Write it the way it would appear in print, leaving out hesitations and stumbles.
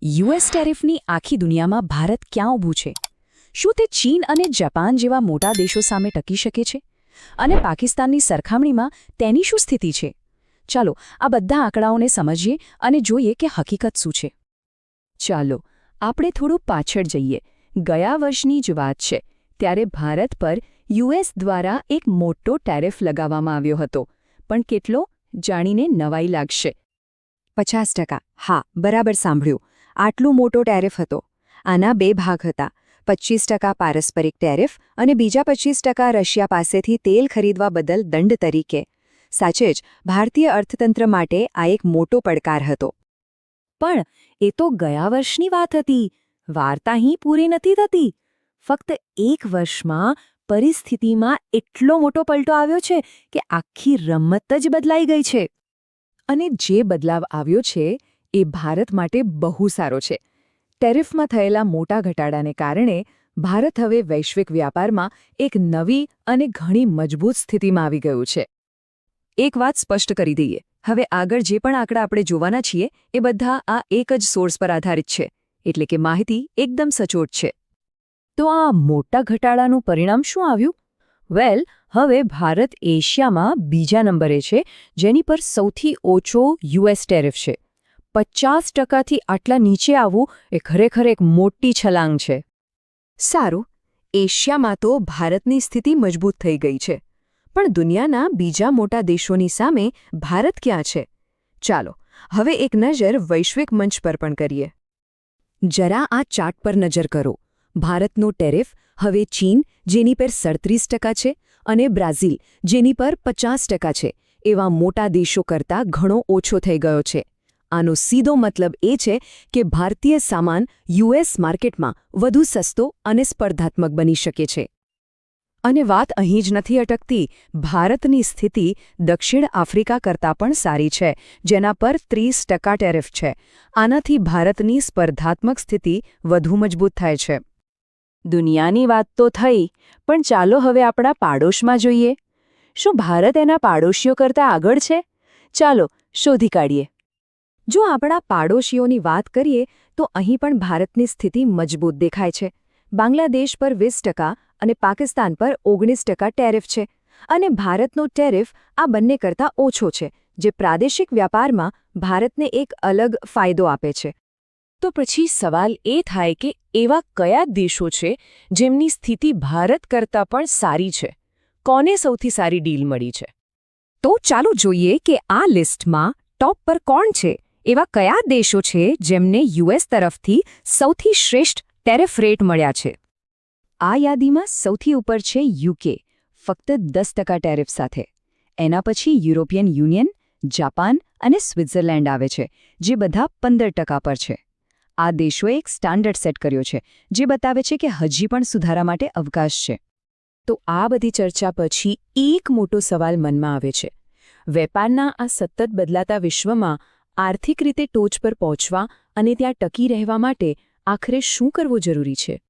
US ટેરિફની આખી દુનિયામાં ભારત ક્યાં ઊભું છે? શું તે ચીન અને જાપાન જેવા મોટા દેશો સામે ટકી શકે છે? અને પાકિસ્તાનની સરખામણીમાં તેની શું સ્થિતિ છે? ચાલો આ બધા આંકડાઓને સમજીએ અને જોઈએ કે હકીકત શું છે. ચાલો આપણે થોડું પાછળ જઈએ. ગયા વર્ષની જ વાત છે. ત્યારે ભારત પર યુએસ દ્વારા એક મોટો ટેરિફ લગાવવામાં આવ્યો હતો. પણ કેટલો? જાણીને નવાઈ લાગશે. 50%. હા, બરાબર સાંભળ્યું. આટલું મોટો ટેરિફ હતો. આના બે ભાગ હતા. 25% પારસ્પરિક ટેરિફ અને બીજા 25% રશિયા પાસેથી તેલ ખરીદવા બદલ દંડ તરીકે. સાચે જ ભારતીય અર્થતંત્ર માટે આ એક મોટો પડકાર હતો. પણ એ તો ગયા વર્ષની વાત હતી. વાર્તા અહીં પૂરી નથી થતી. ફક્ત એક વર્ષમાં પરિસ્થિતિમાં એટલો મોટો પલટો આવ્યો છે કે આખી રમત જ બદલાઈ ગઈ છે. અને જે બદલાવ આવ્યો છે એ ભારત માટે બહુ સારો છે. ટેરિફમાં થયેલા મોટા ઘટાડાને કારણે ભારત હવે વૈશ્વિક વ્યાપારમાં એક નવી અને ઘણી મજબૂત સ્થિતિમાં આવી ગયું છે. એક વાત સ્પષ્ટ કરી દઈએ, હવે આગળ જે પણ આંકડા આપણે જોવાના છીએ એ બધા આ એક જ સોર્સ પર આધારિત છે, એટલે કે માહિતી એકદમ સચોટ છે. તો આ મોટા ઘટાડાનું પરિણામ શું આવ્યું? વેલ, હવે ભારત એશિયામાં બીજા નંબરે છે, જેની પર સૌથી ઓછો યુએસ ટેરિફ છે. 50%થી આટલા નીચે આવવું એ ખરેખર એક મોટી છલાંગ છે. સારું, એશિયામાં તો ભારતની સ્થિતિ મજબૂત થઈ ગઈ છે. પણ દુનિયાના બીજા મોટા દેશોની સામે ભારત ક્યાં છે? ચાલો હવે એક નજર વૈશ્વિક મંચ પર પણ કરીએ. જરા આ ચાર્ટ પર નજર કરો. ભારતનો ટેરિફ હવે ચીન, જેની પર 37% છે, અને બ્રાઝિલ, જેની પર 50% છે, એવા મોટા દેશો કરતાં ઘણો ઓછો થઈ ગયો છે. આનો સીધો મતલબ એ છે કે ભારતીય સામાન યુએસ માર્કેટમાં વધુ સસ્તો અને સ્પર્ધાત્મક બની શકે છે. અને વાત અહીં જ નથી અટકતી. ભારતની સ્થિતિ દક્ષિણ આફ્રિકા કરતાં પણ સારી છે, જેના પર 30% ટેરિફ છે. આનાથી ભારતની સ્પર્ધાત્મક સ્થિતિ વધુ મજબૂત થાય છે. દુનિયાની વાત તો થઈ, પણ ચાલો હવે આપણા પાડોશમાં જોઈએ. શું ભારત એના પાડોશીઓ કરતાં આગળ છે? ચાલો શોધી કાઢીએ. જો આપણા પાડોશીઓની વાત કરીએ તો અહીં પણ ભારતની સ્થિતિ મજબૂત દેખાય છે. બાંગ્લાદેશ પર 20% અને પાકિસ્તાન પર 19% ટેરિફ છે. અને ભારતનો ટેરિફ આ બંને કરતાં ઓછો છે, જે પ્રાદેશિક વ્યાપારમાં ભારતને એક અલગ ફાયદો આપે છે. તો પછી સવાલ એ થાય કે એવા કયા દેશો છે જેમની સ્થિતિ ભારત કરતાં પણ સારી છે? કોને સૌથી સારી ડીલ મળી છે? તો ચાલો જોઈએ કે આ લિસ્ટમાં ટોપ પર કોણ છે. એવા કયા દેશો છે જેમને યુએસ તરફથી સૌથી શ્રેષ્ઠ ટેરિફ રેટ મળ્યા છે? આ યાદીમાં સૌથી ઉપર છે યુકે, ફક્ત 10% ટેરિફ સાથે. એના પછી યુરોપિયન યુનિયન, જાપાન અને સ્વિટ્ઝરલેન્ડ આવે છે, જે બધા 15% પર છે. આ દેશોએ એક સ્ટાન્ડર્ડ સેટ કર્યો છે, જે બતાવે છે કે હજી પણ સુધારા માટે અવકાશ છે. તો આ બધી ચર્ચા પછી એક મોટો સવાલ મનમાં આવે છે. વેપારના આ સતત બદલાતા વિશ્વમાં આર્થિક રીતે ટોચ પર પહોંચવા અને ત્યાં ટકી રહેવા માટે આખરે શું કરવું જરૂરી છે?